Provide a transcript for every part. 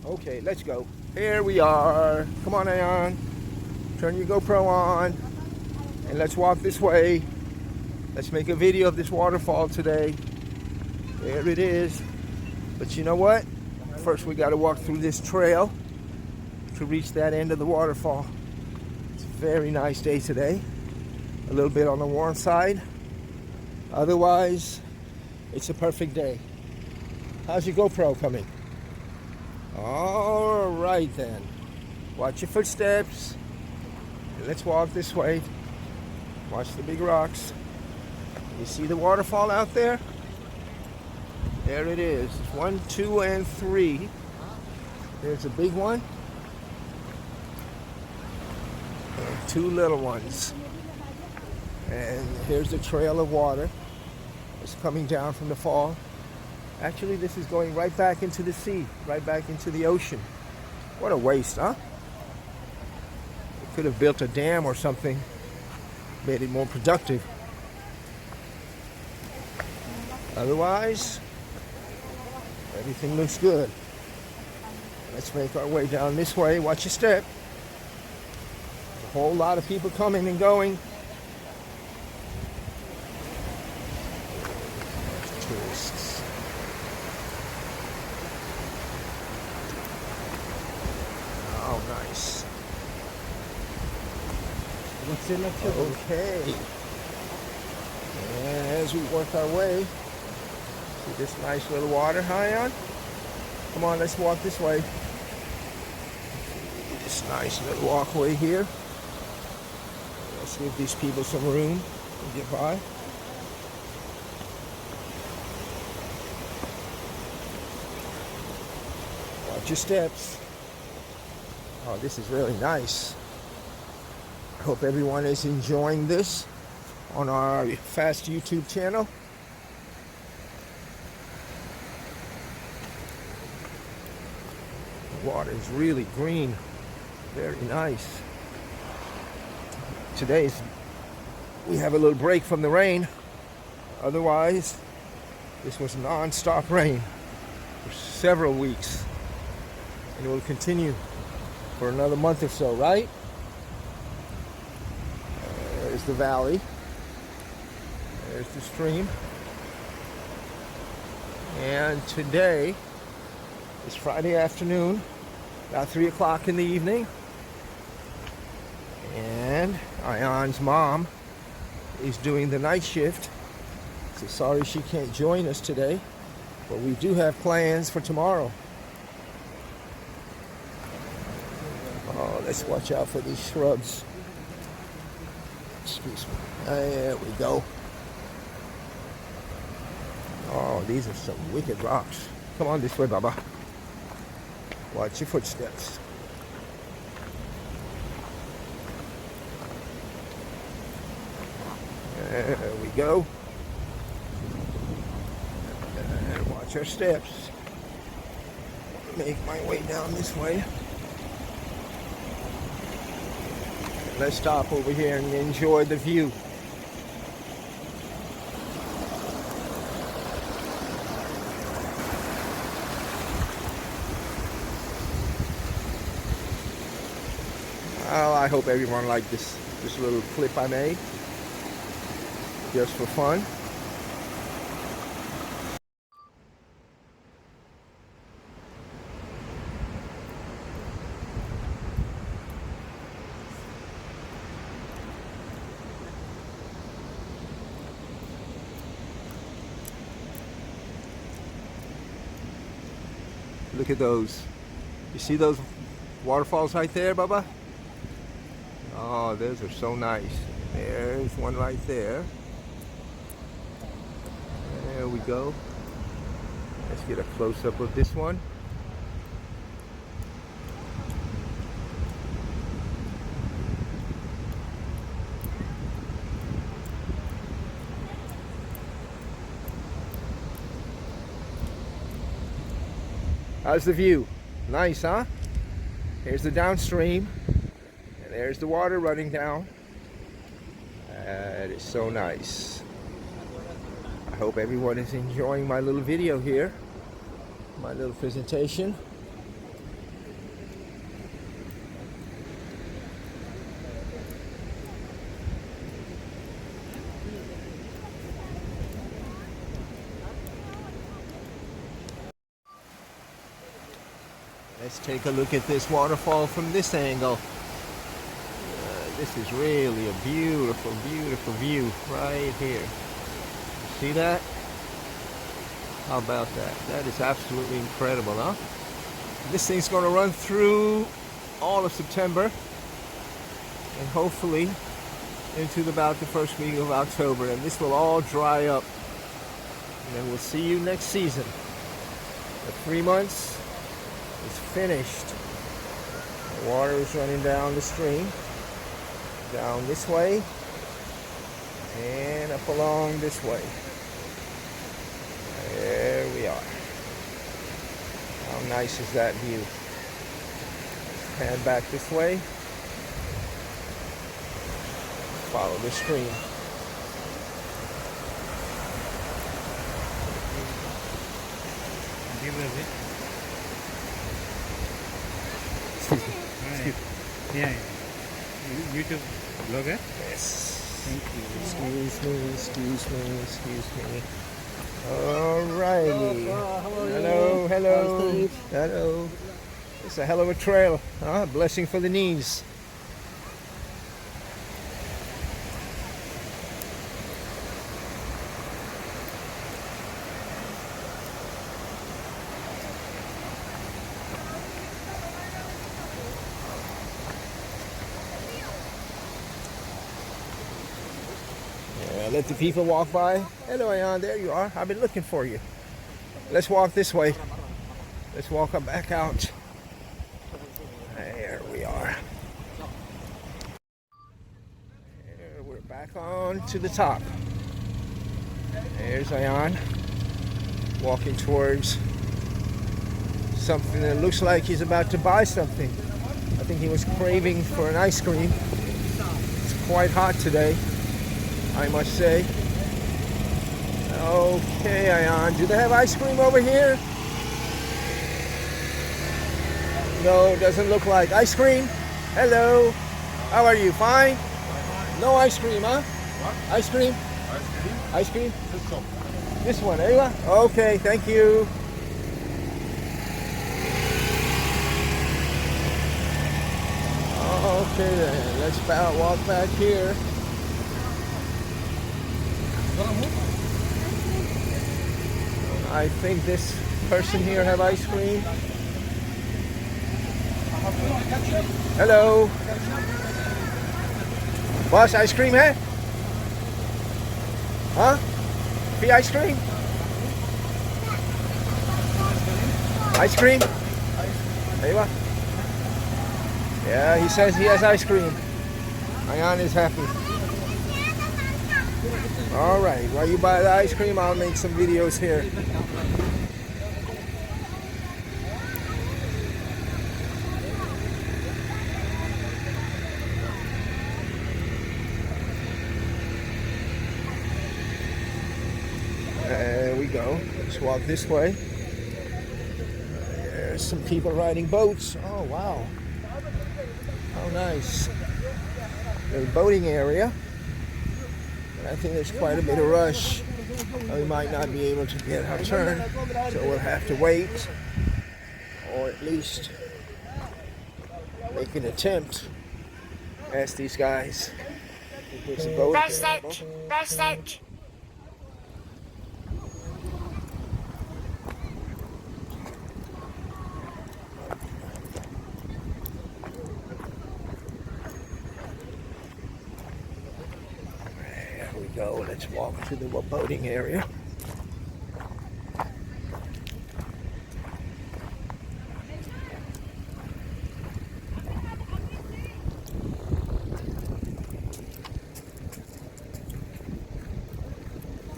Okay, let's go. Here we are. Come on, Ayan. Turn your GoPro on and let's walk this way. Let's make a video of this waterfall today. There it is. But you know what? First we got to walk through this trail to reach that end of the waterfall. It's a very nice day today. A little bit on the warm side. Otherwise, it's a perfect day. How's your GoPro coming? All right then. Watch your footsteps. Let's walk this way. Watch the big rocks. You see the waterfall out there? There it is. 1, 2, and 3. There's a big one. And 2 little ones. And here's the trail of water. It's coming down from the fall. Actually, this is going right back into the sea, right back into the ocean. What a waste, huh? Could have built a dam or something, made it more productive. Otherwise, everything looks good. Let's make our way down this way. Watch your step. There's a whole lot of people coming and going. Tourists. Oh, nice. Okay. And as we work our way to this nice little water, Hyan. Come on, let's walk this way. This nice little walkway here. Let's give these people some room to get by. Watch your steps. Oh, this is really nice. I hope everyone is enjoying this on our Fast YouTube channel. The water is really green. Very nice. We have a little break from the rain. Otherwise, this was non-stop rain for several weeks. And it will continue for another month or so, right? There's the valley. There's the stream. And today is Friday afternoon, about 3 o'clock in the evening. And Ayan's mom is doing the night shift. So sorry she can't join us today, but we do have plans for tomorrow. Oh, let's watch out for these shrubs. Excuse me. There we go. Oh, these are some wicked rocks. Come on this way, Baba. Watch your footsteps. There we go. And watch our steps. Make my way down this way. Let's stop over here and enjoy the view. Well, I hope everyone liked this little clip I made, just for fun. Look at those. You see those waterfalls right there, Bubba? Oh, those are so nice. There's one right there. There we go. Let's get a close-up of this one. How's the view? Nice, huh? Here's the downstream, and there's the water running down. That is so nice. I hope everyone is enjoying my little video here, my little presentation. Let's take a look at this waterfall from this angle. This is really a beautiful, beautiful view right here. See that? How about that? That is absolutely incredible, huh? This thing's going to run through all of September and hopefully into about the first week of October, and this will all dry up. And then we'll see you next season. The 3 months is finished. The water is running down the stream, down this way, and up along this way. There we are. How nice is that view? Head back this way. Follow the stream. Excuse me. Yeah. YouTube blogger? Yes. Thank you. Excuse me. Alrighty. Hello. It's a hell of a trail, huh? Blessing for the knees. Let the people walk by. Hello, Ayan, there you are. I've been looking for you. Let's walk this way. Let's walk back out. There we are. There, we're back on to the top. There's Ayan walking towards something that looks like he's about to buy something. I think he was craving for an ice cream. It's quite hot today, I must say. Okay, Ayan, do they have ice cream over here? No, doesn't look like. Ice cream? Hello. How are you? Fine? No ice cream, huh? What? Ice cream? Ice cream? Ice cream? This one, Aywa? Okay, thank you. Okay then, let's walk back here. I think this person here have ice cream. Hello. Boss, ice cream hai? Huh? Free ice cream? Ice cream? Aywa. Yeah, he says he has ice cream. Ayan is happy. Alright, while you buy the ice cream, I'll make some videos here. There we go. Let's walk this way. There's some people riding boats. Oh, wow. How nice. Little boating area. I think there's quite a bit of rush. We might not be able to get our turn, so we'll have to wait, or at least make an attempt. Ask these guys if there's a boat available. Go. Let's walk to the boating area.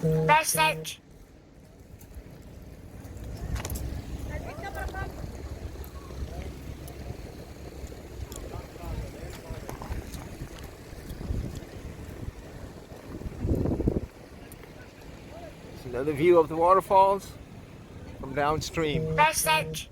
Message. Another view of the waterfalls from downstream. Message.